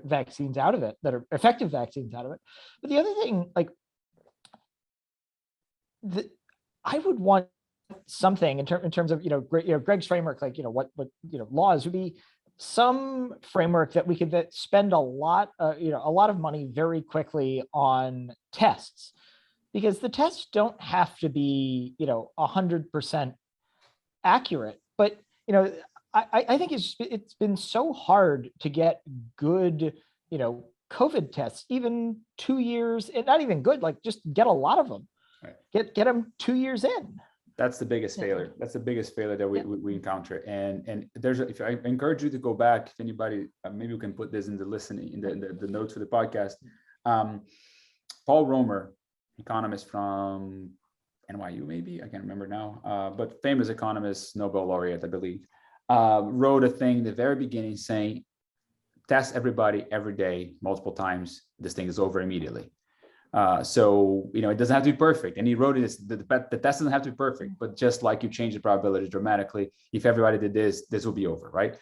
vaccines out of it that are effective vaccines out of it. But the other thing, like, I would want something in terms of Greg's framework, like what laws would be some framework that we could spend a lot of money very quickly on tests. Because the tests don't have to be, 100% accurate, but I think it's been so hard to get good, COVID tests, even 2 years, and not even good, like just get a lot of them, right. Get them 2 years in. That's the biggest failure. That's the biggest failure that we encounter. And if I encourage you to go back, if anybody, maybe we can put this in the listening, in the notes for the podcast. Paul Romer, economist from NYU, maybe, I can't remember now, but famous economist, Nobel laureate, I believe, wrote a thing at the very beginning saying, test everybody every day, multiple times, this thing is over immediately. So, it doesn't have to be perfect. And he wrote it, the test doesn't have to be perfect, but just like you change the probability dramatically, if everybody did this will be over, right?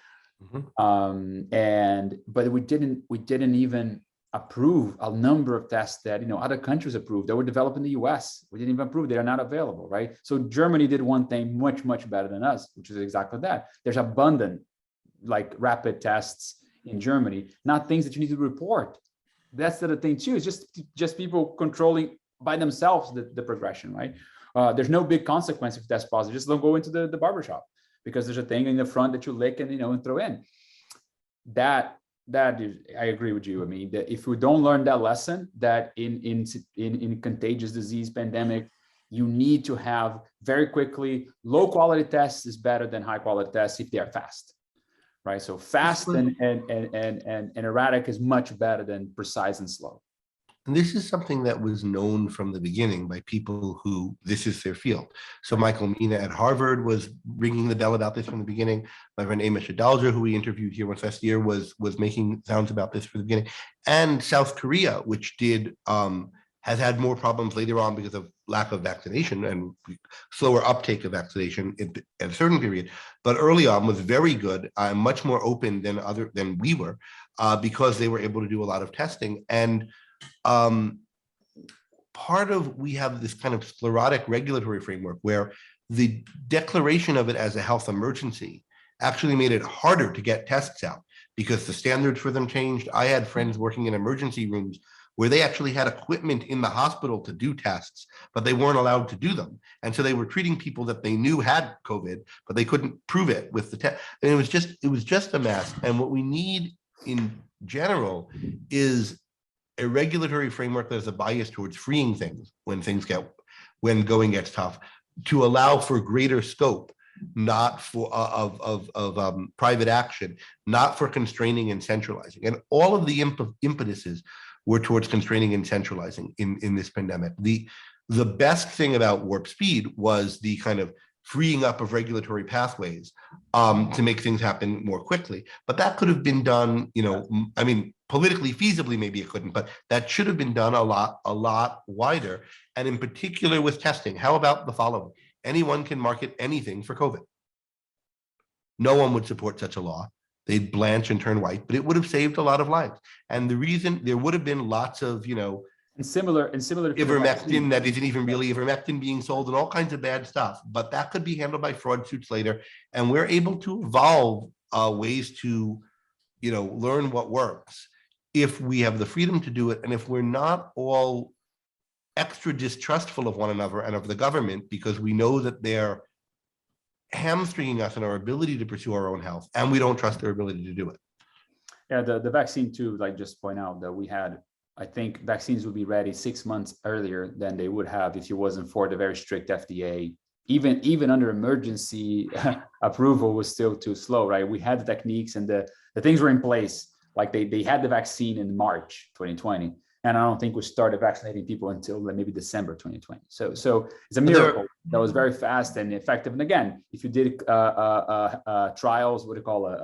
But we didn't even approve a number of tests that, other countries approved that were developed in the US. We didn't even approve, they are not available, right? So Germany did one thing much, much better than us, which is exactly that. There's abundant, like, rapid tests in Germany, not things that you need to report. That's the other thing too. It's just people controlling by themselves the progression, right? There's no big consequence if you test positive. Just don't go into the barbershop because there's a thing in the front that you lick and and throw in. That is, I agree with you. I mean, that if we don't learn that lesson, that in contagious disease pandemic, you need to have very quickly low quality tests is better than high quality tests if they are fast. Right, so fast and erratic is much better than precise and slow. And this is something that was known from the beginning by people who this is their field. So Michael Mina at Harvard was ringing the bell about this from the beginning. My friend Amish Adalja, who we interviewed here once last year, was making sounds about this from the beginning. And South Korea, which has had more problems later on because of lack of vaccination and slower uptake of vaccination at a certain period, but early on was very good, much more open than we were, because they were able to do a lot of testing. And we have this kind of sclerotic regulatory framework where the declaration of it as a health emergency actually made it harder to get tests out because the standards for them changed. I had friends working in emergency rooms where they actually had equipment in the hospital to do tests, but they weren't allowed to do them. And so they were treating people that they knew had COVID, but they couldn't prove it with the test. And it was just a mess. And what we need in general is a regulatory framework that has a bias towards freeing things when going gets tough, to allow for greater scope, not for private action, not for constraining and centralizing. And all of the impetuses were towards constraining and centralizing in this pandemic. The best thing about warp speed was the kind of freeing up of regulatory pathways to make things happen more quickly. But that could have been done, I mean, politically feasibly, maybe it couldn't, but that should have been done a lot wider. And in particular with testing, how about the following? Anyone can market anything for COVID. No one would support such a law. They'd blanch and turn white, but it would have saved a lot of lives. And the reason there would have been lots of, and similar ivermectin that isn't even really ivermectin being sold and all kinds of bad stuff, but that could be handled by fraud suits later. And we're able to evolve ways to, learn what works if we have the freedom to do it. And if we're not all extra distrustful of one another and of the government, because we know that they're hamstringing us in our ability to pursue our own health, and we don't trust their ability to do it. Yeah, the vaccine too, like just point out that I think vaccines would be ready 6 months earlier than they would have if it wasn't for the very strict FDA. Even under emergency approval was still too slow, right? We had the techniques and the things were in place. Like they had the vaccine in March 2020. And I don't think we started vaccinating people until maybe December 2020. So it's a miracle that was very fast and effective. And again, if you did trials, what do you call it?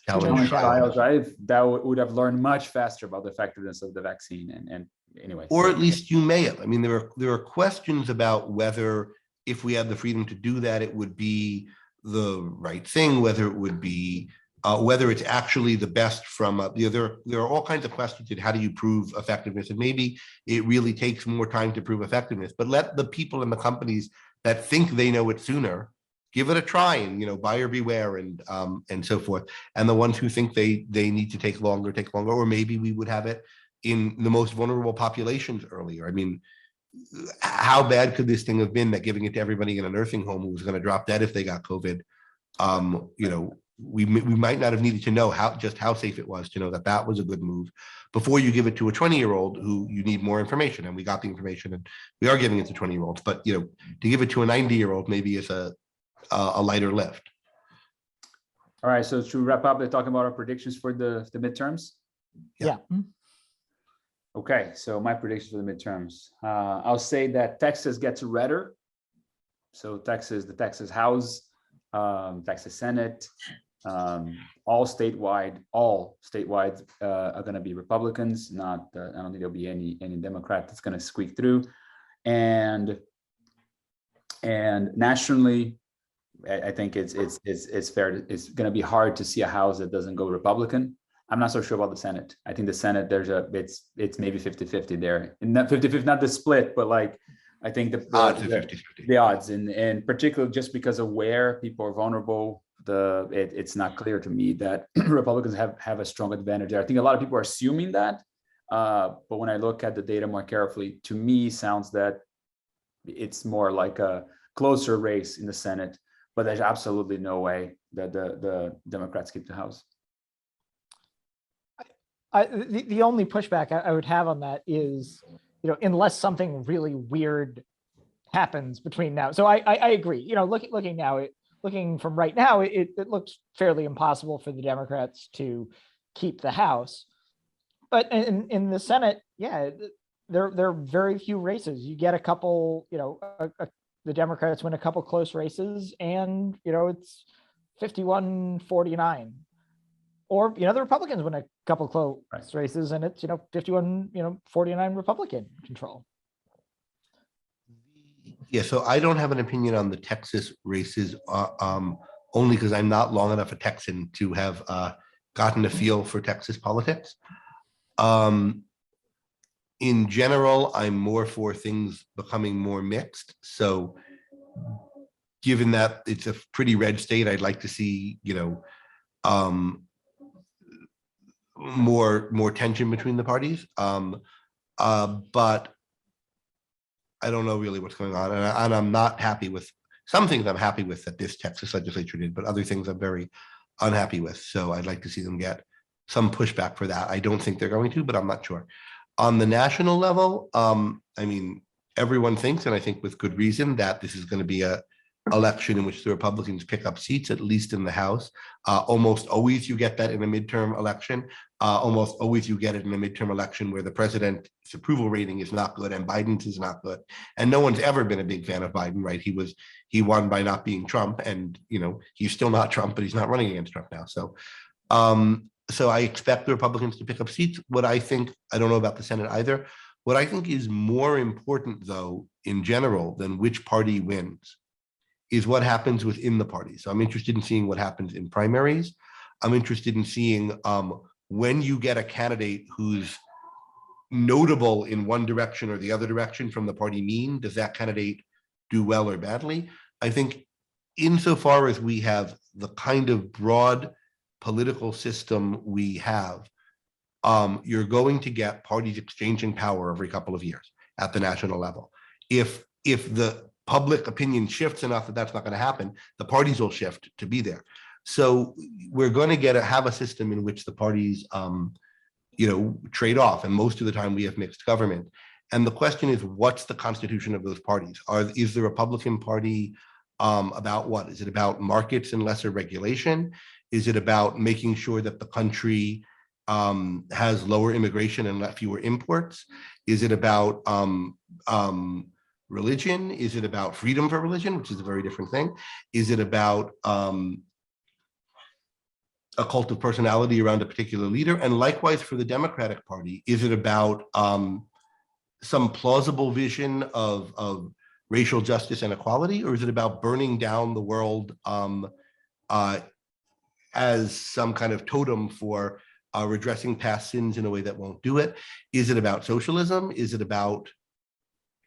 Challenge trials, right? That would have learned much faster about the effectiveness of the vaccine. And anyway. Or at least you may have. I mean, there are questions about whether if we had the freedom to do that, it would be the right thing, whether it would be whether it's actually the best from there are all kinds of questions in how do you prove effectiveness, and maybe it really takes more time to prove effectiveness, but let the people in the companies that think they know it sooner give it a try, and buyer beware and so forth. And the ones who think they need to take longer, or maybe we would have it in the most vulnerable populations earlier. I mean, how bad could this thing have been that giving it to everybody in a nursing home who was going to drop dead if they got COVID, we might not have needed to know how safe it was to know that was a good move before you give it to a 20-year-old who you need more information. And we got the information and we are giving it to 20-year-olds, but to give it to a 90-year-old maybe is a lighter lift. All right, so to wrap up, they're talking about our predictions for the midterms. Yeah. Okay, so my predictions for the midterms. I'll say that Texas gets redder. So the Texas House, Texas Senate, all statewide are going to be Republicans. Not I don't think there'll be any Democrat that's going to squeak through, and nationally, I think it's fair. It's going to be hard to see a House that doesn't go Republican. I'm not so sure about the Senate. I think the Senate, it's maybe 50-50 there, and not 50-50, not the split, but like I think the odds, and particularly just because of where people are vulnerable. It's not clear to me that Republicans have a strong advantage there. I think a lot of people are assuming that, but when I look at the data more carefully, to me sounds that it's more like a closer race in the Senate, but there's absolutely no way that the Democrats keep the House. The only pushback I would have on that is, unless something really weird happens between now. So I agree. Looking from right now, it looks fairly impossible for the Democrats to keep the House. But in the Senate, yeah, there are very few races. You get a couple, the Democrats win a couple close races, and it's 51-49. Or the Republicans win a couple close races, and it's 51-49 Republican control. Yeah, so I don't have an opinion on the Texas races, only because I'm not long enough a Texan to have gotten a feel for Texas politics. In general, I'm more for things becoming more mixed. So given that it's a pretty red state, I'd like to see, more tension between the parties. But I don't know really what's going on, and I'm not happy with some things. I'm happy with that this Texas legislature did, but other things I'm very unhappy with. So I'd like to see them get some pushback for that. I don't think they're going to, but I'm not sure. On the national level, everyone thinks, and I think with good reason, that this is going to be a election in which the Republicans pick up seats, at least in the House. Almost always you get that in a midterm election. Almost always you get it in a midterm election where the president's approval rating is not good and Biden's is not good. And no one's ever been a big fan of Biden, right? He won by not being Trump, and he's still not Trump, but he's not running against Trump now. So I expect the Republicans to pick up seats. What I think, I don't know about the Senate either. What I think is more important, though, in general, than which party wins, is what happens within the party. So I'm interested in seeing what happens in primaries. I'm interested in seeing when you get a candidate who's notable in one direction or the other direction from the party mean, does that candidate do well or badly? I think insofar as we have the kind of broad political system we have, you're going to get parties exchanging power every couple of years at the national level. If the public opinion shifts enough that that's not going to happen, the parties will shift to be there. So we're going to have a system in which the parties, trade off, and most of the time we have mixed government. And the question is, what's the constitution of those parties? Is the Republican Party about what? Is it about markets and lesser regulation? Is it about making sure that the country has lower immigration and fewer imports? Is it about religion? Is it about freedom for religion, which is a very different thing? Is it about a cult of personality around a particular leader? And likewise for the Democratic Party, is it about some plausible vision of racial justice and equality, or is it about burning down the world as some kind of totem for redressing past sins in a way that won't do it? Is it about socialism? Is it about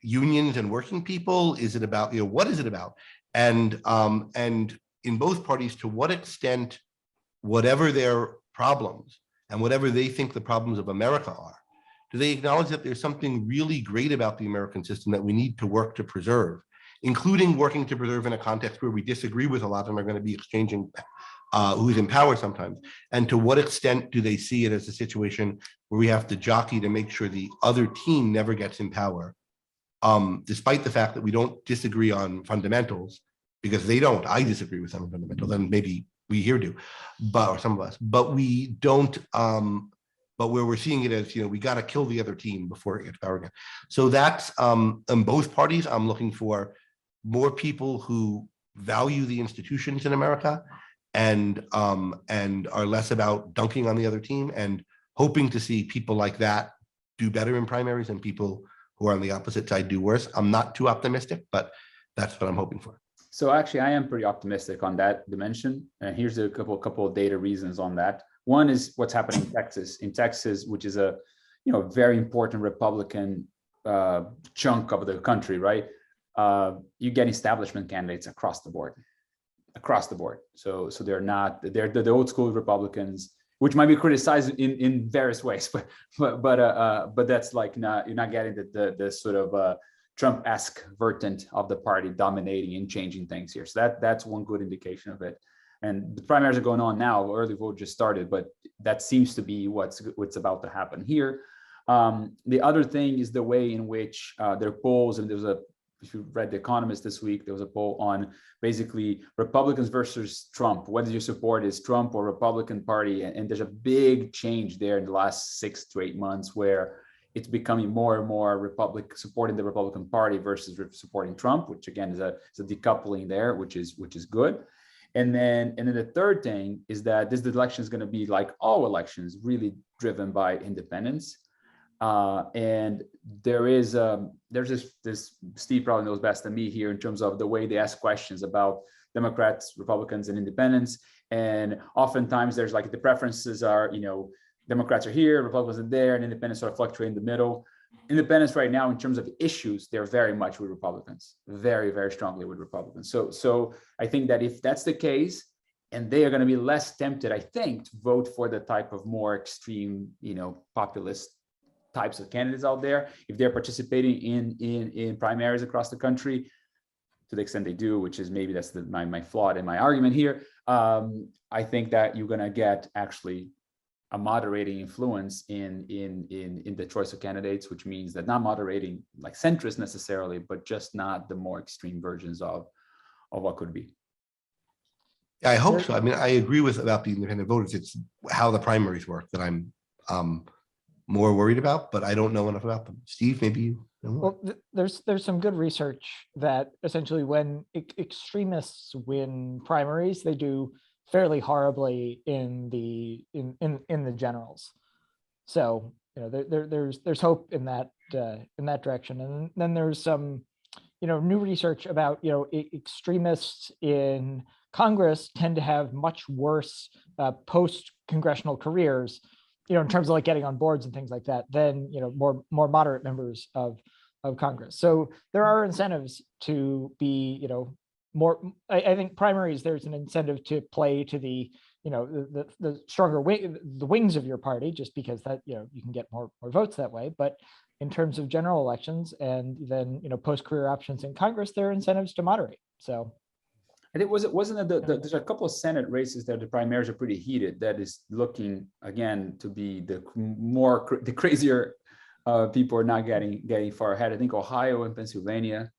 unions and working people? Is it about, what is it about? And in both parties, to what extent, whatever their problems and whatever they think the problems of America are, do they acknowledge that there's something really great about the American system that we need to work to preserve, including working to preserve in a context where we disagree with a lot and are going to be exchanging who's in power sometimes? And to what extent do they see it as a situation where we have to jockey to make sure the other team never gets in power, despite the fact that we don't disagree on fundamentals, because they don't. I disagree with some of fundamentals, and maybe we here do, or some of us, but we don't. But where we're seeing it as, we got to kill the other team before it gets power again. So that's in both parties. I'm looking for more people who value the institutions in America and are less about dunking on the other team and hoping to see people like that do better in primaries and people who are on the opposite side do worse. I'm not too optimistic, but that's what I'm hoping for. So actually, I am pretty optimistic on that dimension. And here's a couple of data reasons on that. One is what's happening in Texas. In Texas, which is a very important Republican chunk of the country, right? You get establishment candidates across the board. So they're the old school Republicans, which might be criticized in various ways, but that's like you're not getting the sort of Trump-esque vertent of the party dominating and changing things here. So that's one good indication of it. And the primaries are going on now. Early vote just started, but that seems to be what's about to happen here. The other thing is the way in which their polls, and if you read The Economist this week, there was a poll on basically Republicans versus Trump. Whether your support is Trump or Republican Party, and there's a big change there in the last 6 to 8 months where it's becoming more and more supporting the Republican Party versus supporting Trump, which again is a decoupling there, which is good. And then the third thing is that this election is going to be like all elections, really driven by independents. And there's this Steve probably knows best than me here in terms of the way they ask questions about Democrats, Republicans, and independents. And oftentimes there's like the preferences are, Democrats are here, Republicans are there, and independents sort of fluctuate in the middle. Independents right now, in terms of issues, they're very much with Republicans, very, very strongly with Republicans. So I think that if that's the case, and they are going to be less tempted, I think, to vote for the type of more extreme, populist types of candidates out there, if they're participating in primaries across the country, to the extent they do, which is maybe that's my flaw in my argument here. I think that you're going to get actually a moderating influence in the choice of candidates, which means that not moderating like centrist necessarily, but just not the more extreme versions of what could be. Yeah, I hope so. I mean, I agree about the independent voters. It's how the primaries work that I'm more worried about, but I don't know enough about them. Steve, maybe you know more. Well, there's some good research that essentially when extremists win primaries, they do fairly horribly in the generals. So there's hope in that direction. And then there's some new research about extremists in Congress tend to have much worse post-congressional careers, in terms of like getting on boards and things like that, than more moderate members of Congress. So there are incentives to be more. I think primaries, there's an incentive to play to the the stronger the wings of your party, just because that you can get more votes that way. But in terms of general elections and then post-career options in Congress, there are incentives to moderate. So. And there's a couple of Senate races that the primaries are pretty heated. That is looking again to be the crazier people are not getting far ahead. I think Ohio and Pennsylvania.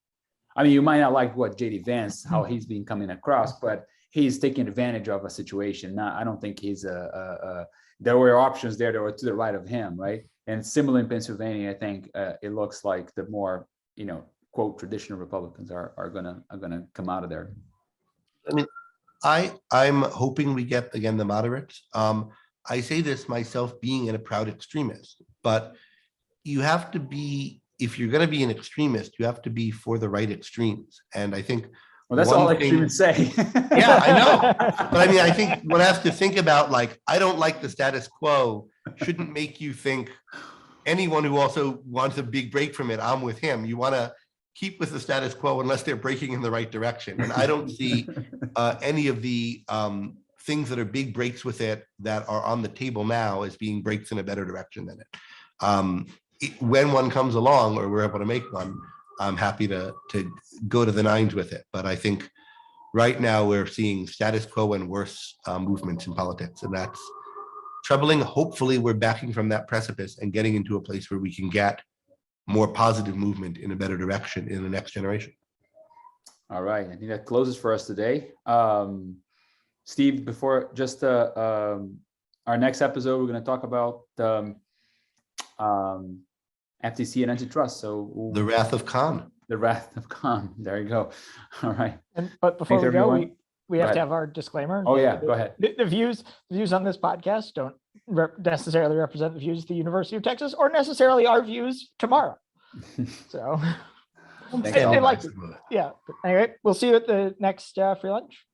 I mean, you might not like what JD Vance, how he's been coming across, but he's taking advantage of a situation. I don't think he's there were options there that were to the right of him, right? And similar in Pennsylvania, I think it looks like the more quote traditional Republicans are gonna come out of there. I mean, I'm hoping we get, again, the moderates. I say this myself being a proud extremist, but you have to be, if you're going to be an extremist, you have to be for the right extremes. And I think, well, that's all extremists say. Yeah, I know. But I mean, I think one has to think about, like, I don't like the status quo shouldn't make you think anyone who also wants a big break from it, I'm with him. You want to keep with the status quo unless they're breaking in the right direction. And I don't see any of the things that are big breaks with it that are on the table now as being breaks in a better direction than it. When one comes along or we're able to make one, I'm happy to go to the nines with it. But I think right now we're seeing status quo and worse movements in politics, and that's troubling. Hopefully we're backing from that precipice and getting into a place where we can get more positive movement in a better direction in the next generation. All right, I think that closes for us today. Steve, before just our next episode, we're going to talk about FTC and antitrust. So the wrath of Khan. The wrath of Khan. There you go. All right. But before we go, we Go have to ahead. have our disclaimer. Oh, yeah, go ahead. The views on this podcast don't necessarily represent the views of the University of Texas or necessarily our views tomorrow. So, Thanks, I Tom. like it. Yeah. But anyway, we'll see you at the next free lunch.